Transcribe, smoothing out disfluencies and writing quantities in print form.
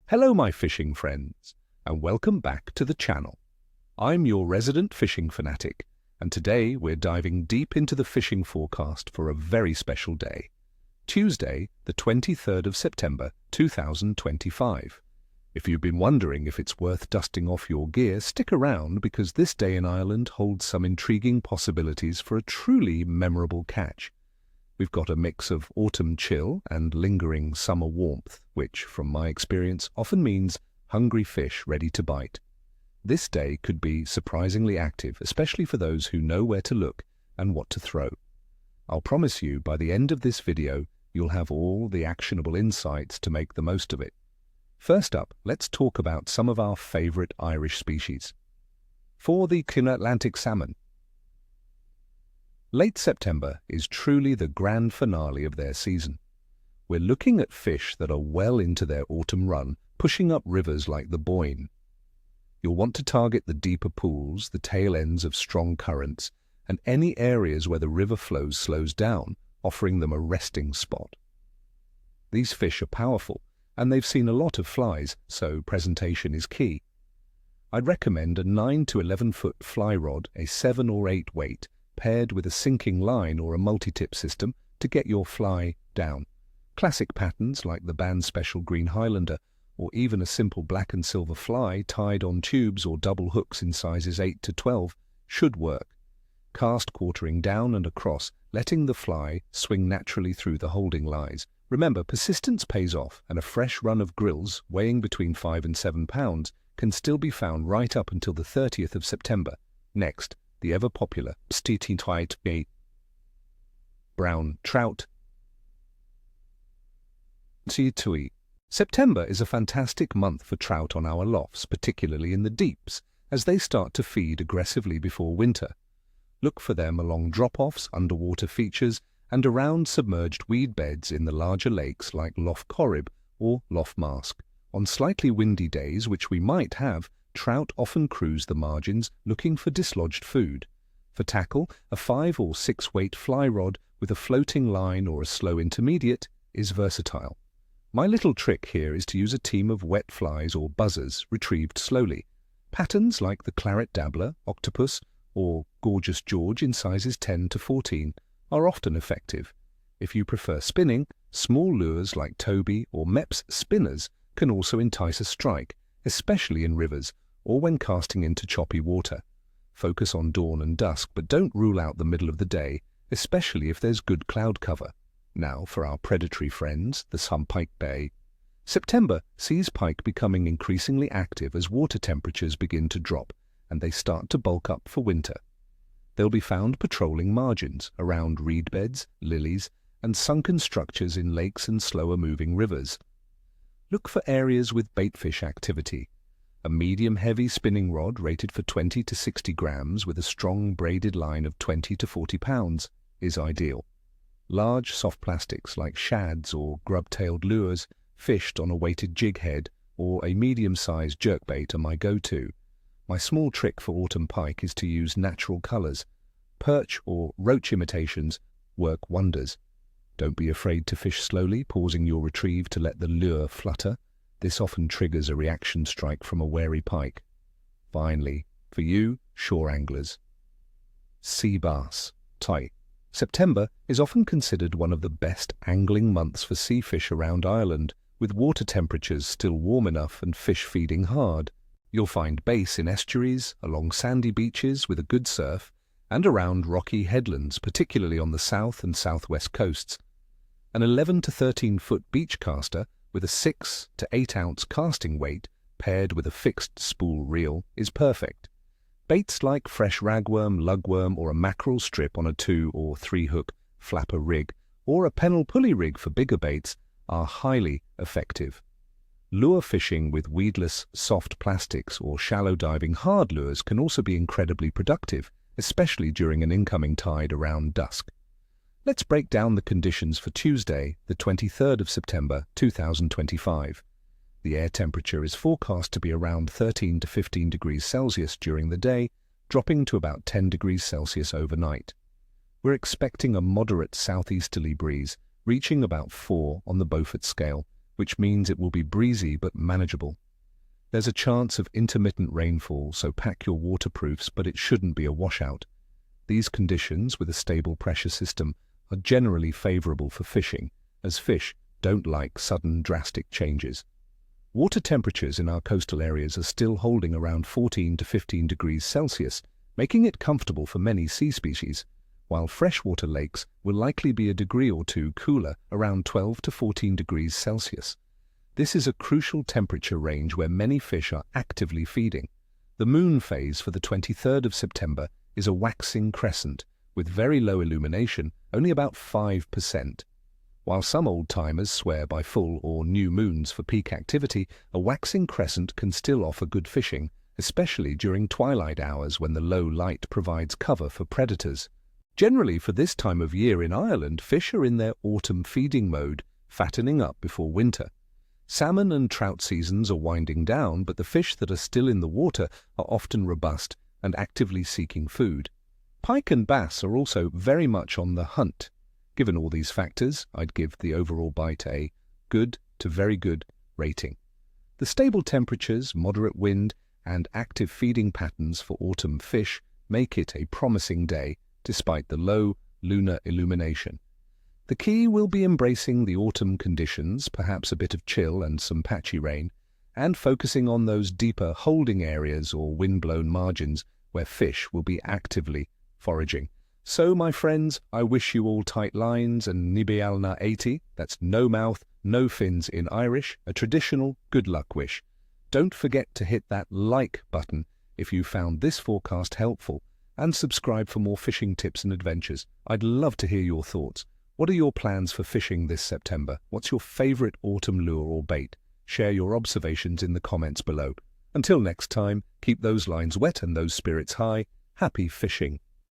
Hello my fishing friends, and welcome back to the channel. I'm your resident fishing fanatic, and today we're diving deep into the fishing forecast for a very special day. Tuesday, the 23rd of September 2025. If you've been wondering if it's worth dusting off your gear, stick around because this day in Ireland holds some intriguing possibilities for a truly memorable catch. We've got a mix of autumn chill and lingering summer warmth, which, from my experience, often means hungry fish ready to bite. This day could be surprisingly active, especially for those who know where to look and what to throw. I'll promise you, by the end of this video, you'll have all the actionable insights to make the most of it. First up, let's talk about some of our favorite Irish species. For the Atlantic salmon. Late September is truly the grand finale of their season. We're looking at fish that are well into their autumn run, pushing up rivers like the Boyne. You'll want to target the deeper pools, the tail ends of strong currents, and any areas where the river flow slows down, offering them a resting spot. These fish are powerful, and they've seen a lot of flies, so presentation is key. I'd recommend a 9 to 11 foot fly rod, a 7 or 8 weight, paired with a sinking line or a multi-tip system to get your fly down. Classic patterns like the band special Green Highlander, or even a simple black and silver fly tied on tubes or double hooks in sizes 8 to 12 should work. Cast quartering down and across, letting the fly swing naturally through the holding lines. Remember, persistence pays off, and a fresh run of grills weighing between 5 and 7 pounds can still be found right up until the 30th of September. Next, the ever-popular brown trout. September is a fantastic month for trout on our lofts, particularly in the deeps, as they start to feed aggressively before winter. Look for them along drop-offs, underwater features, and around submerged weed beds in the larger lakes like Lough Corrib or Lough Mask. On slightly windy days, which we might have, trout often cruise the margins looking for dislodged food. For tackle, a 5 or 6 weight fly rod with a floating line or a slow intermediate is versatile. My little trick here is to use a team of wet flies or buzzers retrieved slowly. Patterns like the claret dabbler, octopus, or gorgeous George in sizes 10 to 14 are often effective. If you prefer spinning, small lures like Toby or Mepps spinners can also entice a strike, especially in rivers or when casting into choppy water. Focus on dawn and dusk, but don't rule out the middle of the day, especially if there's good cloud cover. Now for our predatory friends, the Pike Bay. September sees pike becoming increasingly active as water temperatures begin to drop and they start to bulk up for winter. They'll be found patrolling margins around reed beds, lilies, and sunken structures in lakes and slower-moving rivers. Look for areas with baitfish activity. A medium-heavy spinning rod rated for 20 to 60 grams with a strong braided line of 20 to 40 pounds is ideal. Large soft plastics like shads or grub-tailed lures fished on a weighted jig head or a medium-sized jerkbait are my go-to. My small trick for autumn pike is to use natural colors. Perch or roach imitations work wonders. Don't be afraid to fish slowly, pausing your retrieve to let the lure flutter. This often triggers a reaction strike from a wary pike. Finally, for you, shore anglers. Sea bass. September is often considered one of the best angling months for sea fish around Ireland, with water temperatures still warm enough and fish feeding hard. You'll find bass in estuaries, along sandy beaches with a good surf, and around rocky headlands, particularly on the south and southwest coasts. An 11 to 13 foot beach caster with a 6 to 8 ounce casting weight paired with a fixed spool reel is perfect. Baits like fresh ragworm, lugworm, or a mackerel strip on a 2 or 3 hook flapper rig, or a pennel pulley rig for bigger baits, are highly effective. Lure fishing with weedless soft plastics or shallow diving hard lures can also be incredibly productive, especially during an incoming tide around dusk. Let's break down the conditions for Tuesday, the 23rd of September 2025. The air temperature is forecast to be around 13 to 15 degrees Celsius during the day, dropping to about 10 degrees Celsius overnight. We're expecting a moderate southeasterly breeze, reaching about 4 on the Beaufort scale, which means it will be breezy but manageable. There's a chance of intermittent rainfall, so pack your waterproofs, but it shouldn't be a washout. These conditions, with a stable pressure system, are generally favorable for fishing, as fish don't like sudden drastic changes. Water temperatures in our coastal areas are still holding around 14 to 15 degrees Celsius, making it comfortable for many sea species, while freshwater lakes will likely be a degree or two cooler, around 12 to 14 degrees Celsius. This is a crucial temperature range where many fish are actively feeding. The moon phase for the 23rd of September is a waxing crescent, with very low illumination, only about 5%. While some old-timers swear by full or new moons for peak activity, a waxing crescent can still offer good fishing, especially during twilight hours when the low light provides cover for predators. Generally, for this time of year in Ireland, fish are in their autumn feeding mode, fattening up before winter. Salmon and trout seasons are winding down, but the fish that are still in the water are often robust and actively seeking food. Pike and bass are also very much on the hunt. Given all these factors, I'd give the overall bite a good to very good rating. The stable temperatures, moderate wind, and active feeding patterns for autumn fish make it a promising day, despite the low lunar illumination. The key will be embracing the autumn conditions, perhaps a bit of chill and some patchy rain, and focusing on those deeper holding areas or wind-blown margins where fish will be actively foraging. So, my friends, I wish you all tight lines and Nibealna 80, that's no mouth, no fins in Irish, a traditional good luck wish. Don't forget to hit that like button if you found this forecast helpful, and subscribe for more fishing tips and adventures. I'd love to hear your thoughts. What are your plans for fishing this September? What's your favorite autumn lure or bait? Share your observations in the comments below. Until next time, keep those lines wet and those spirits high. Happy fishing!